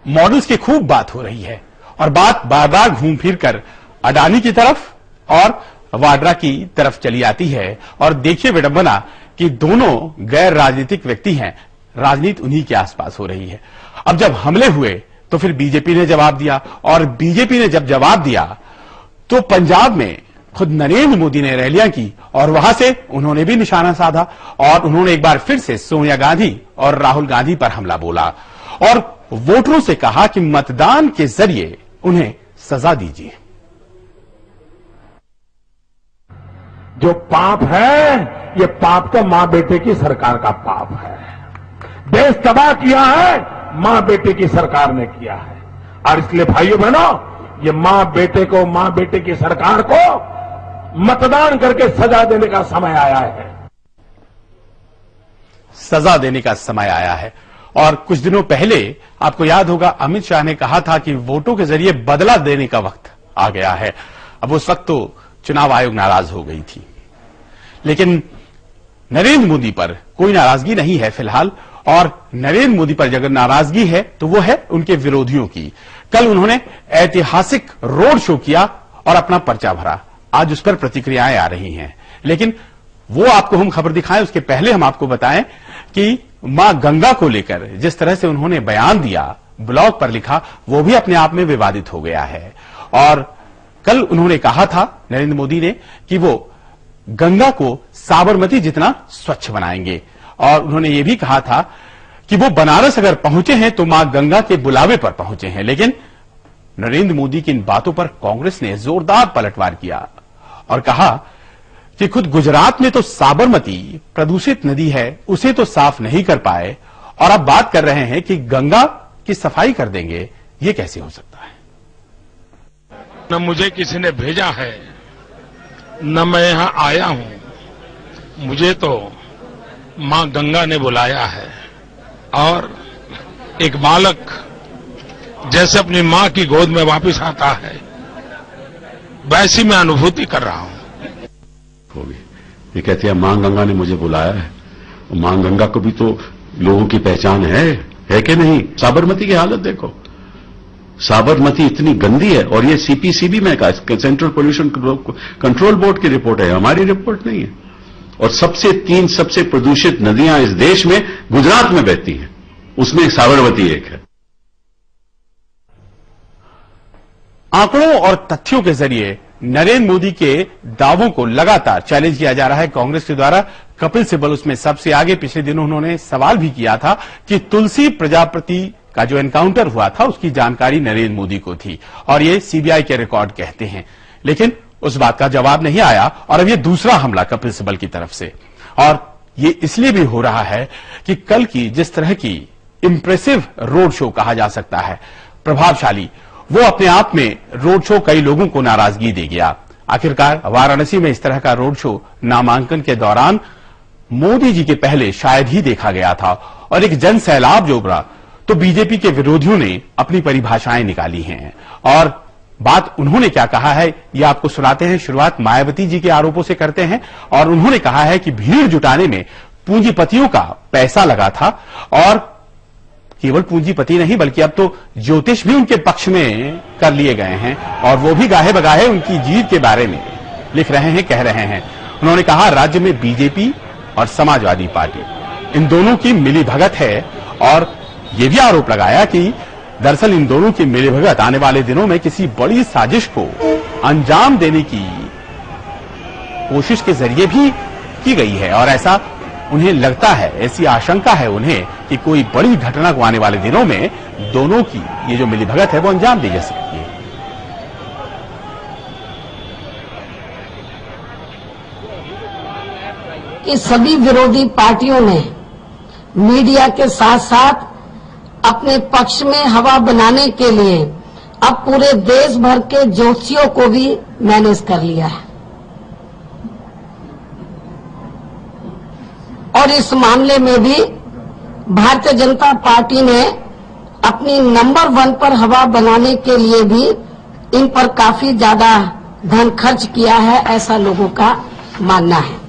Models की खूब बात हो रही है और बात बार बार घूम फिर कर अडानी की तरफ और वाड्रा की तरफ चली आती है। और देखिए विडंबना कि दोनों गैर राजनीतिक व्यक्ति हैं, राजनीति उन्हीं के आसपास हो रही है। अब जब हमले हुए तो फिर बीजेपी ने जवाब दिया और बीजेपी ने जब जवाब दिया तो पंजाब में खुद नरेंद्र मोदी ने रैलियां की और वहां से उन्होंने भी निशाना साधा और उन्होंने एक बार फिर से सोनिया गांधी और राहुल गांधी पर हमला बोला और वोटरों से कहा कि मतदान के जरिए उन्हें सजा दीजिए। जो पाप है ये पाप तो मां बेटे की सरकार का पाप है। देश तबाह किया है मां बेटे की सरकार ने किया है और इसलिए भाइयों बहनों ये मां बेटे की सरकार को मतदान करके सजा देने का समय आया है। सजा देने का समय आया है। और कुछ दिनों पहले आपको याद होगा अमित शाह ने कहा था कि वोटों के जरिए बदला देने का वक्त आ गया है। अब उस वक्त तो चुनाव आयोग नाराज हो गई थी, लेकिन नरेंद्र मोदी पर कोई नाराजगी नहीं है फिलहाल। और नरेंद्र मोदी पर अगर नाराजगी है तो वो है उनके विरोधियों की। कल उन्होंने ऐतिहासिक रोड शो किया और अपना पर्चा भरा। आज उस पर प्रतिक्रियाएं आ रही हैं, लेकिन वो आपको हम खबर दिखाएं उसके पहले हम आपको बताएं कि मां गंगा को लेकर जिस तरह से उन्होंने बयान दिया, ब्लॉग पर लिखा, वो भी अपने आप में विवादित हो गया है। और कल उन्होंने कहा था नरेंद्र मोदी ने कि वो गंगा को साबरमती जितना स्वच्छ बनाएंगे और उन्होंने ये भी कहा था कि वो बनारस अगर पहुंचे हैं तो मां गंगा के बुलावे पर पहुंचे हैं। लेकिन नरेंद्र मोदी की इन बातों पर कांग्रेस ने जोरदार पलटवार किया और कहा कि खुद गुजरात में तो साबरमती प्रदूषित नदी है, उसे तो साफ नहीं कर पाए और अब बात कर रहे हैं कि गंगा की सफाई कर देंगे। ये कैसे हो सकता है? न मुझे किसी ने भेजा है न मैं यहां आया हूं, मुझे तो मां गंगा ने बुलाया है और एक बालक जैसे अपनी मां की गोद में वापस आता है वैसी मैं अनुभूति कर रहा हूं। ये कहती है मां गंगा ने मुझे बुलाया है। मां गंगा को भी तो लोगों की पहचान है कि नहीं? साबरमती की हालत देखो, साबरमती इतनी गंदी है और ये सीपीसीबी में का सेंट्रल पोल्यूशन कंट्रोल बोर्ड की रिपोर्ट है, हमारी रिपोर्ट नहीं है। और तीन सबसे प्रदूषित नदियां इस देश में गुजरात में बहती हैं, उसमें साबरमती एक है। आंकड़ों और तथ्यों के जरिए नरेंद्र मोदी के दावों को लगातार चैलेंज किया जा रहा है कांग्रेस के द्वारा। कपिल सिब्बल उसमें सबसे आगे। पिछले दिनों उन्होंने सवाल भी किया था कि तुलसी प्रजापति का जो एनकाउंटर हुआ था उसकी जानकारी नरेंद्र मोदी को थी और ये सीबीआई के रिकॉर्ड कहते हैं, लेकिन उस बात का जवाब नहीं आया। और अब ये दूसरा हमला कपिल सिब्बल की तरफ से, और ये इसलिए भी हो रहा है कि कल की जिस तरह की इंप्रेसिव रोड शो कहा जा सकता है, प्रभावशाली, वो अपने आप में रोड शो कई लोगों को नाराजगी दे गया। आखिरकार वाराणसी में इस तरह का रोड शो नामांकन के दौरान मोदी जी के पहले शायद ही देखा गया था और एक जन सैलाब जो उभरा तो बीजेपी के विरोधियों ने अपनी परिभाषाएं निकाली हैं। और बात उन्होंने क्या कहा है ये आपको सुनाते हैं। शुरुआत मायावती जी के आरोपों से करते हैं और उन्होंने कहा है कि भीड़ जुटाने में पूंजीपतियों का पैसा लगा था और केवल पूंजीपति नहीं बल्कि अब तो ज्योतिष भी उनके पक्ष में कर लिए गए हैं और वो भी गाहे बगाहे उनकी जीत के बारे में लिख रहे हैं, कह रहे हैं। उन्होंने कहा राज्य में बीजेपी और समाजवादी पार्टी इन दोनों की मिलीभगत है और ये भी आरोप लगाया कि दरअसल इन दोनों की मिलीभगत आने वाले दिनों में किसी बड़ी साजिश को अंजाम देने की कोशिश के जरिए भी की गई है और ऐसा उन्हें लगता है, ऐसी आशंका है उन्हें कि कोई बड़ी घटना को आने वाले दिनों में दोनों की ये जो मिलीभगत है वो अंजाम दी जा सकती है। कि सभी विरोधी पार्टियों ने मीडिया के साथ साथ अपने पक्ष में हवा बनाने के लिए अब पूरे देश भर के ज्योतिषियों को भी मैनेज कर लिया है और इस मामले में भी भारतीय जनता पार्टी ने अपनी नंबर 1 पर हवा बनाने के लिए भी इन पर काफी ज्यादा धन खर्च किया है, ऐसा लोगों का मानना है।